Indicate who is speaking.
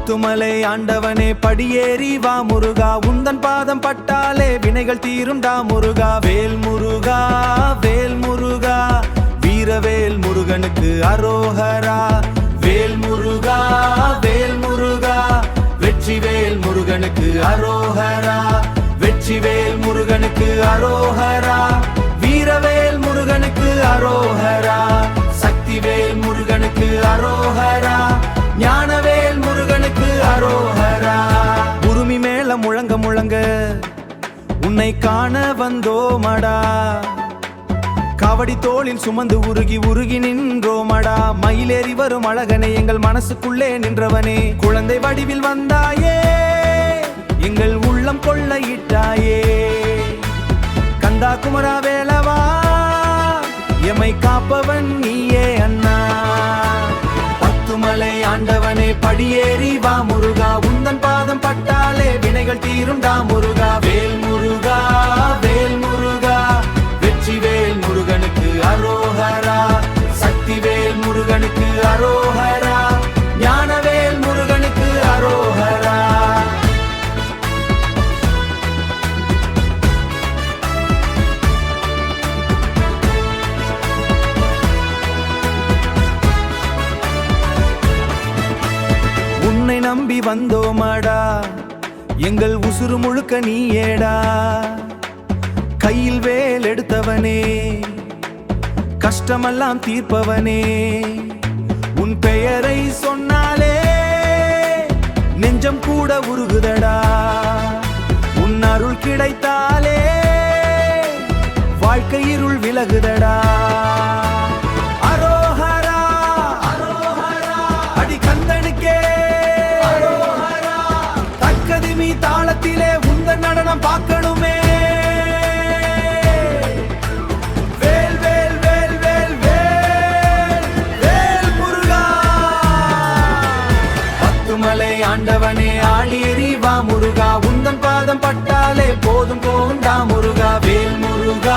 Speaker 1: பத்துமலை ஆண்டவனே படியேறி வா முருகா, உந்தன் பாதம் பட்டாலே வினைகள் தீருண்டா முருகா. வேல் முருகா வேல் முருகா, வீரவேல் முருகனுக்கு அரோஹரா. வேல் முருகா வேல் முருகா, வெற்றிவேல் முருகனுக்கு அரோஹரா. வெற்றிவேல் முருகனுக்கு அரோஹரா. வீரவேல் முருகனுக்கு அரோஹரா. சக்திவேல் முருகனுக்கு அரோஹரா. ஞானவேல் முருகனுக்கு அரோஹரா. உருமி மேல முழங்க முழங்க உன்னை காண வந்தோமடா. காவடி தோளில் சுமந்து உருகி உருகி நின்றோமடா. மயிலேறி வரும் அழகனே எங்கள் மனசுக்குள்ளே நின்றவனே, குழந்தை வடிவில் வந்தாயே எங்கள் உள்ளம் கொள்ளையிட்டாயே. கந்தா குமரா வேலவா, எமை காப்பவன் நீயே அண்ணா. பத்துமலை ஆண்டவனே படியேறி வா முருகா, உந்தன் பாதம் பட்டாலே வினைகள் தீருண்டா முருகா. வேல் முருகா வேல் முருகா, வெற்றிவேல் முருகனுக்கு அரோஹரா. சக்திவேல் முருகனுக்கு அரோஹரா. ஞானவேல் முருகனுக்கு அரோஹரா. உன்னை நம்பி வந்தோமாடா, எங்கள் உசுறு முழுக்க நீயேடா. கையில் வேல் எடுத்தவனே, கஷ்டமெல்லாம் தீர்ப்பவனே, உன் பெயரை சொன்னாலே நெஞ்சம் கூட உருகுதடா. உன் அருள் கிடைத்தாலே வாழ்க்கை இருள் விலகுதடா. அரோஹரா அரோஹரா, அடி கந்தனுக்கே அரோஹரா. தக்கதிமி தாளத்திலே உந்த நடனம் பார்க்கணுமே. ஆண்டவனே ஆளேறி வா முருகா, உந்தன் பாதம் பட்டாலே போதும் போண்டா முருகா. வேல் முருகா